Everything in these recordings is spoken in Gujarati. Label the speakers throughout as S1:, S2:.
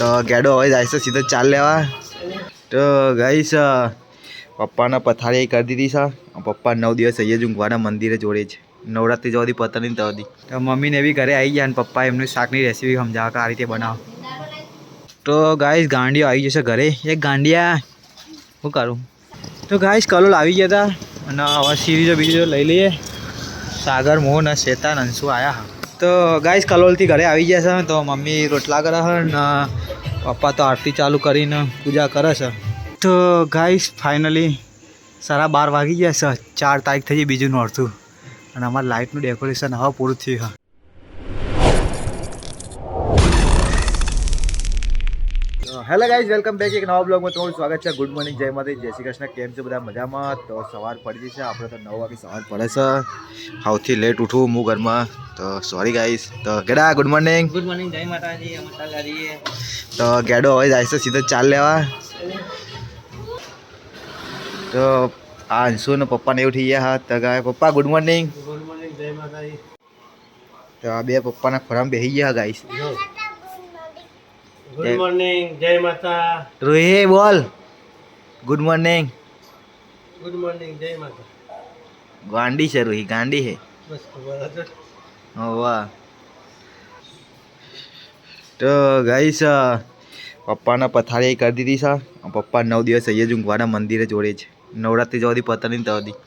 S1: તો ગેડો હવે જાય છે સીધો ચાલ લેવા. તો ગાઈસ પપ્પાને પથારી કરી દીધી છે. પપ્પા 9 દિવસ અહીંયા જ ઊંઘવાના મંદિરે જોડે છે. નવરાત્રી જવાથી પતા નહીં તવાથી તો મમ્મીને બી ઘરે આવી ગયા અને પપ્પા એમનું શાકની રેસીપી સમજાવે કે આ રીતે બનાવો. તો ગાઈસ ગાંડિયો આવી જશે ઘરે. એક ગાંડિયા શું કરું. તો ગાઈસ કલોલ આવી ગયા હતા અને હવે સિરીઝો બીજો લઈ લઈએ. સાગર મોહન શેતાન અંશુ આવ્યા હા. તો ગાઈસ કલોલથી ઘરે આવી ગયા છે. તો મમ્મી રોટલા કરે છે ને પપ્પા તો આરતી ચાલુ કરીને પૂજા કરે છે. તો ગાઈસ ફાઇનલી 12:30 વાગી ગયા છે. 4 તારીખ થઈ ગઈ બીજું નોરતું અને અમારા લાઇટનું ડેકોરેશન હવે પૂરું થયું હા. હેલો ગાઈઝ વેલકમ બેક એક નવા બ્લોગમાં તમારું સ્વાગત છે. ગુડ મોર્નિંગ જય માતા જય શ્રી કૃષ્ણ. કેમ છો બધા મજામાં? તો સવાર પડી છે આપણે તો 9 વાગે સવાર પડે છે. સૌથી લેટ ઉઠું હું ઘરમાં તો સોરી ગાઈઝ. તો GEDA good morning.
S2: Good morning જય માતાજી. અમે ચાલ રહીએ.
S1: તો ગેડો હવે જાય છે સીધો ચાલ લેવા. તો આ અંશુ ને પપ્પાને એવું થઈ ગયા હા. તો ગાય પપ્પા ગુડ મોર્નિંગ.
S2: ગુડ મોર્નિંગ જય માતાજી.
S1: તો આ બે પપ્પાના ખોરામાં બેસી ગયા ગાઈસ.
S2: ગુડ મોર્નિંગ જય માતા.
S1: રોહી બોલ ગુડ મોર્નિંગ.
S2: ગુડ મોર્નિંગ જય માતા.
S1: ગાંડી છે રોહી ગાંડી છે.
S2: બસ ખબર હતી.
S1: વાહ. તો ગાઈસ પપ્પાને પથારી કરી દીધી છે. પપ્પા 9 દિવસ અહીંયા જ ઊંઘવાના મંદિરે જોડે છે. નવરાત્રી જવાથી પતા નહીં તવાથી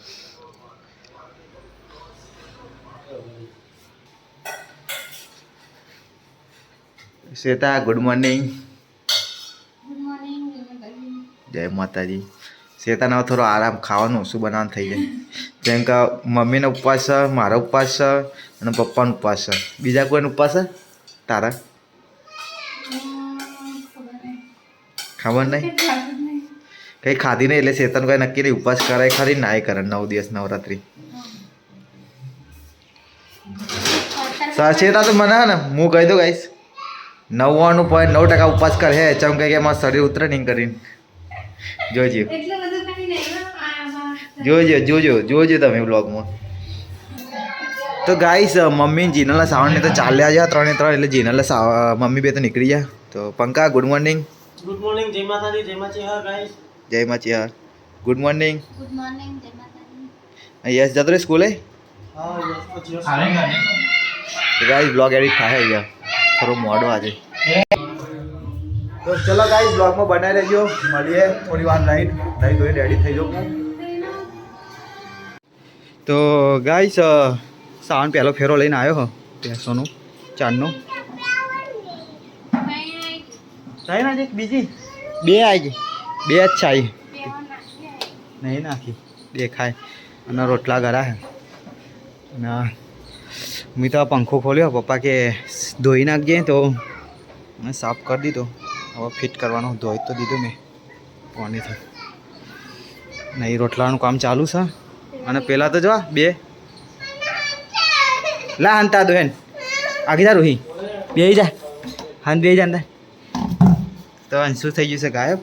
S1: શ્વેતા ગુડ મોર્નિંગ. જય માતાજી. શ્વેતાને થોડો આરામ ખાવાનું શું બનાવવાનું થઈ જાય. જેમ કે મમ્મીનો ઉપવાસ છે, મારો ઉપવાસ છે અને પપ્પાનો ઉપવાસ છે. બીજા કોઈનો ઉપવાસ છે તારા? ખબર નહીં કંઈ ખાધી નહીં એટલે શ્વેતાનું કંઈ નક્કી નહીં. ઉપવાસ કરે ખરી ના કરે 9 દિવસ નવરાત્રી. શ્વેતા તો મને ને હું કહી દઉં ગાઈશ 99.9% ઉપવાસ કરે હે. ચમ કે એમાં શરીર ઉતરે નહીં કરીને જોજો જોજો તમે બ્લોગમાં. તો ગાઈસ મમ્મી જીનલના સાવણને તો ચાલ્યા ગયા 3 એટલે જીનલના મમ્મી બે તો નીકળી ગયા. તો પંકા ગુડ મોર્નિંગ.
S2: ગુડ મોર્નિંગ જય માતાજી. જય માચી હા ગાઈસ.
S1: જય માચી હા ગુડ મોર્નિંગ.
S3: ગુડ મોર્નિંગ જય માતાજી.
S1: યસ જતો રે સ્કૂલે.
S2: હા યસ પછી
S1: ગાઈસ બ્લોગ એડિટ થાય અહીંયા થોડો મોડો આજે. તો ચલો ગાઈસ બ્લોગમાં બનાવી રહેજો. મળીએ થોડી વાર લાઈટ નહીં ધોઈને રેડી થઈ જાઉં. તો ગાઈસ સાવન પહેલો ફેરો લઈને આવ્યો હો ભેંસોનો ચારનો. થાય ના એક બીજી બે આવી ગઈ. બે જ ચાઈ નહીં નાખી દેખાય અને રોટલા ગરા હે. અને મેં તો પંખો ખોલ્યો. પપ્પા કે ધોઈ નાખજે તો મેં સાફ કરી દીધો. હવે ફિટ કરવાનો ધોઈ તો દીધું મેં પાણીથી. નહીં રોટલાનું કામ ચાલુ છે. અને પેલા તો જો બે લા હંતા દો હેન આગી જા રોહી બે જા હાન બે જા અંદર. તો અંશુ થઈ ગયું છે ગાયબ.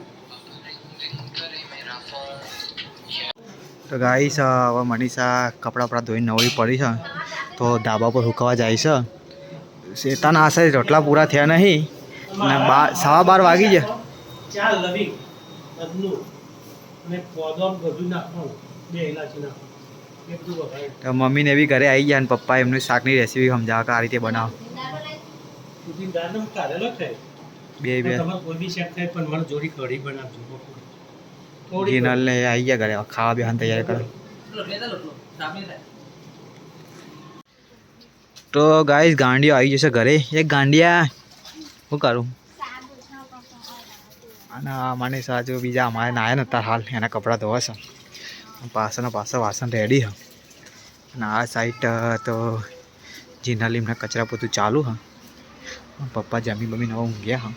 S1: તો ગાઈસ હવે મનીષા કપડાં બપડા ધોઈને નવરી પડી છે. તો ધાબા પર સુકાવા જાય છે. શેતાના આશરે રોટલા પૂરા થયા નહીં અને 12:15 વાગી ગયા.
S2: ચાલ લવિંગ બધું અને પોદો બધું નાખવાનું. બે ઇલાચી નાખવાનું. એ બધું વઘારે.
S1: તો મમ્મીને બી ઘરે આવી ગયા અને પપ્પા એમનું શાકની રેસીપી સમજાવે કે આ રીતે બનાવો.
S2: સુધી દાળ કાઢેલો છે.
S1: બે
S2: તમારે કોઈ બી શેક થાય પણ મને જોડી કઢી બનાવજો.
S1: જીનલને આવી ગયા ઘરે ખાવા બેહાન તૈયાર કરે. તો ગાઈસ ગાંડિયો આવી જશે ઘરે. એક ગાંડિયા શું કરું. અને મને સાચું બીજા અમારે નાયા નતા હાલ એના કપડાં ધોવા છે. પાછળ વાસણ રેડી હ. અને આ સાઈડ તો જીનલ એમના કચરા પોતું ચાલુ હ. પપ્પા જમી બમી નવા ઊંઘ્યા હા.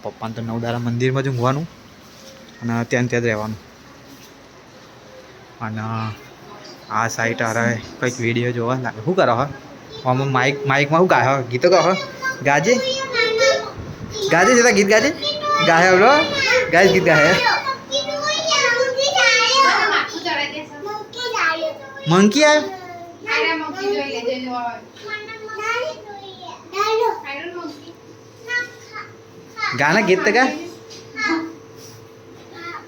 S1: પપ્પાને તો 9 દાડા મંદિરમાં જ ઊંઘવાનું અને ત્યાં જ રહેવાનું. અને આ સાઈડ અરે કંઈક વિડીયો જોવા લાગે. શું કરો હા આમાં માઇકમાં શું ગાય ગીતો કહો ગાજે ગાજે છે ગીત ગાજે ગાય બ્રો ગાય ગીત ગાય. મંકી આવ્યો ગાના ગીત તો ગા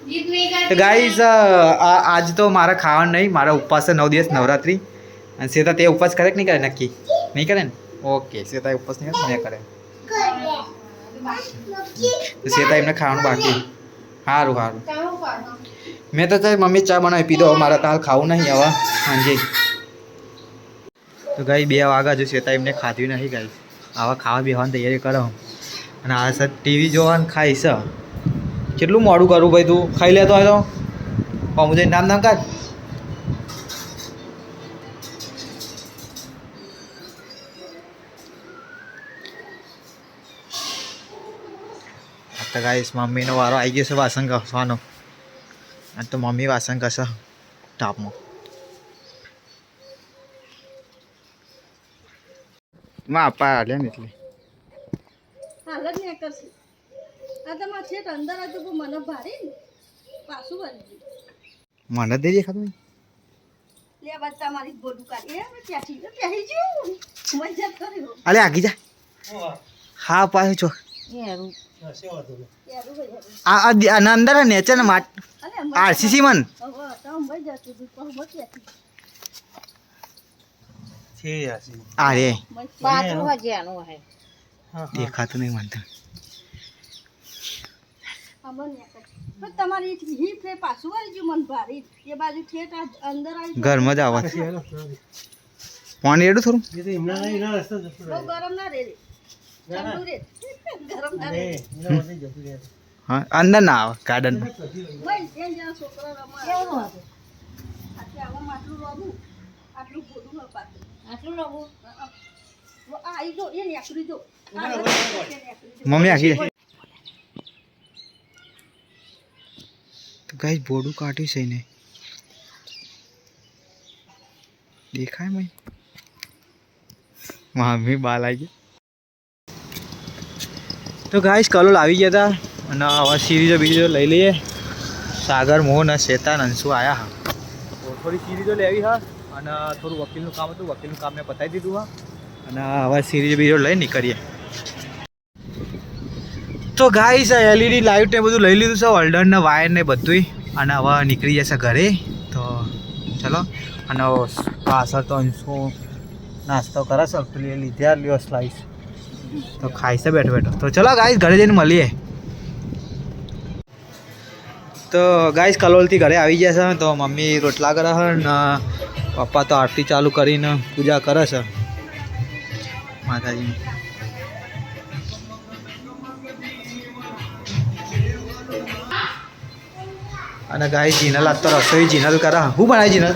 S3: ગીત નહીં ગાતી.
S1: તો ગાઈસ આજ તો મારા ખાવાનું નહીં, મારા ઉપવાસ છે 9 દિવસ નવરાત્રી. અને શ્વેતા તે ઉપવાસ કરે કે નહીં કરે નક્કી? નહીં કરે ને? ઓકે, શ્વેતા ઉપવાસ નહીં કરે, મેં કરે. તો શ્વેતા એમને ખાવાનું બાકી. સારું સારું. મેં તો ચાલ મમ્મી ચા બનાવી પીધો, મારા તાલ ખાવું નહીં હવે સાંજે. તો ગાઈ 2 વાગ્યા જો શ્વેતા એમને ખાધું નહીં ગાઈ. આવા ખાવા બેવાની તૈયારી કરો. અને આ સર ટીવી જોવાનું ખાઈશ. કેટલું મોડું કરું ભાઈ, તું ખાઈ લેતો હોય તો અમુજે નામ કાઢ. તો ગાઈસ મમ્મીનો વારો આવી ગયો છે વાસણ ઘસવાનો. અને તો મમ્મી વાસણ ઘસે ટાપમાં. માં આપા હાલે ને એટલે
S4: હાલ જ નહીં કરશે. આ તમારે છેક અંદર હતું પણ મને ભારી ને પાછું વળી ગયું.
S1: મને દે દેખાતું
S4: લે બચ્ચા મારી ગોડું કાઢી ત્યાંથી પહેરી ગયું મજા કર્યો.
S1: અલે આગી જા. હા પાછું છો
S4: યારું
S2: હશે વાંધો નહીં.
S4: યારું ભાઈ
S1: આ અંદર નેચર ને માટ
S4: અલે
S1: આરસીસી મન
S4: હવે તો ભાઈ જતું હતું પણ હું ત્યાંથી
S2: છે યાસી.
S1: આ રે
S4: પાછું હજી આનું હે
S2: હા
S1: દેખાતું નહીં મને તો.
S4: અમન પણ તમારી હી ફે પાછું આવી ગયું મન ભારી એ બાજુ ઠેઠ અંદર આવી
S1: ઘરમાં જ આવા
S2: હા.
S1: પાણી રેડું થોડું.
S2: એ તો એમના નહીં એના રસ્તે જતું
S4: બહુ
S2: રહે.
S4: ગરમ ના રે
S2: ના, ના.
S4: ઠંડુ રે ગરમ ના
S2: અરે,
S4: રે
S2: એના વચ્ચે જતું રહે.
S1: હા અંદર ના આવે ગાર્ડન.
S4: ભાઈ ત્યાં જ્યાં છોકરા રમવા કેવું હતું આટલે આવા માટલું રોબું આટલું ગોડું ન પાતું આટલું રોબું આ આવી જો એ નેકડી જો
S1: મમ્મી આખી તો ગાઈસ બોડું કાઢ્યું છે ને દેખાય મય મમ્મી બાલ આવી ગયા. તો ગાઈસ કલોલ આવી ગયા હતા અને આવા સિરીઝો બીજો લઈ લઈએ. સાગર મોહન શ્વેતા અંશુ આવ્યા હા. થોડી સિરીઝો લેવી હા અને થોડું વકીલનું કામ હતું, વકીલનું કામ મેં પતાવી દીધું હા. અને આવા સિરીઝ બીજો લઈ નીકળીએ. તો ગાઈસ એલઈડી લાઇટ ને બધું લઈ લીધું છે, હોલ્ડર ને વાયર ને બધું. અને હવે નીકળી જશે ઘરે. તો ચલો. અને પાછળ તો અંશુ નાસ્તો કરે છે, પેલી લીધે લ્યો સ્લાઈસ તો ખાઈ છે બેઠો બેઠો. તો ચલો ગાઈસ ઘરે જઈને મળીએ. તો ગાઈસ કલોલથી ઘરે આવી ગયા છે. તો મમ્મી રોટલા કરે છે ને પપ્પા તો આરતી ચાલુ કરીને પૂજા કરે છે માતાજીની. અને ગાઈસ જીનલ આજ તો રસોઈ જીનલ કરે. શું બનાવી જીનલ?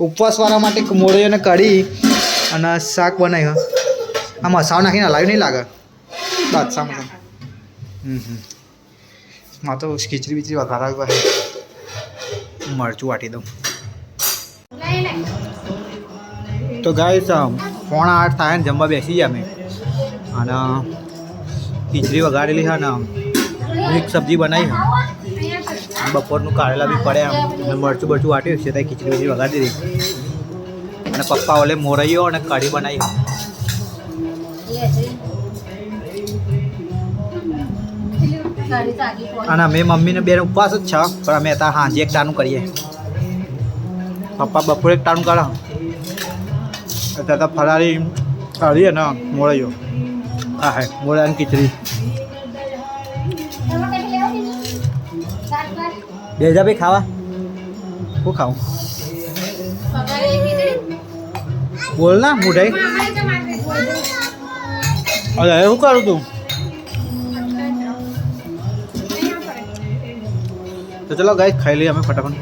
S1: ઉપવાસવાળા માટે મોરૈયો ને કઢી અને શાક બનાવ્યું. આ મસાલો નાખીને હલાવ્યું નહીં લાગે બાદશાહ મસાલો. માં તો ખીચડી બીચડી વઘારાવી પાસે મરચું વાટી દઉં. તો ગાઈસ 7:45 થાય ને જમવા બેસી ગયા અમે. અને ખીચડી વઘારેલી છે ને મિક્સ સબ્જી બનાવી છે. બપોરનું કારેલા બી પડે આમ અને મરચું બરચું વાટ્યું છે ત્યાં ખીચડી બીચડી વઘારી દીધી. અને પપ્પા ઓલે મોરૈયો અને કઢી બનાવી. અને અમે મમ્મીને બેન ઉપવાસ જ છે પણ અમે અત્યારે સાંજે એક ટાણું કરીએ. પપ્પા બપોરે એક ટાણું કરે અત્યારે તો ફરાળી કઢી ને મોરૈયો. હા હા મોરૈયાની ખીચડી. બે જા ભાઈ ખાવા. શું ખાવું બોલ ના મોઢાઈ. અરે શું કરું તું? તો ચલો ગાઈસ ખાઈ લઈએ અમે ફટાફટ.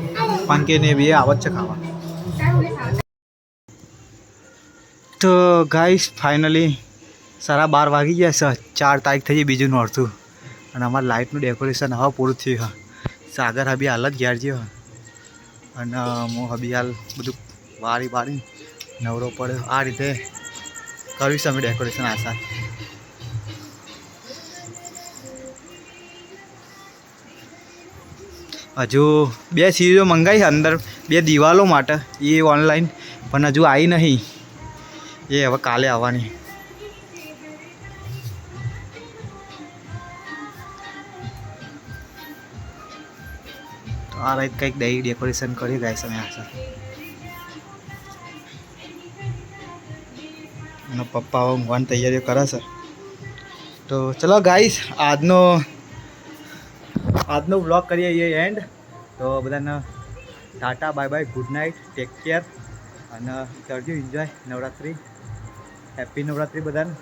S1: પાનકે ને બી આવત છે ખાવા. તો ગાઈસ ફાઇનલી 12:30 વાગી ગયા છે. 4 તારીખ થઈ ગઈ, બીજું નોરતું. અને અમારા લાઇટનું ડેકોરેશન હવે પૂરું થયું હા. સાગર હબી હાલ જ ઘેર જ્યો અને હું હબી હાલ બધું વારી વારી નવરો પડ્યો. આ રીતે કર્યું છે અમે ડેકોરેશન આશા. હજુ 2 સિરીઝો મંગાવી છે અંદર 2 દિવાલો માટે, એ ઓનલાઈન પણ હજુ આવી નહીં. એ હવે કાલે આવવાની. તો આ રાત કંઈક દહીં ડેકોરેશન કરી ગાઈસ અમે આ અને પપ્પા હવે ઊંઘવાની તૈયારીઓ કરે છે. તો ચલો ગાઈસ આજનો વ્લોગ કરીએ એ એન્ડ. તો બધાને Tata bye bye, good night, take care અને કરજો એન્જોય નવરાત્રિ. હેપી નવરાત્રિ બધાને.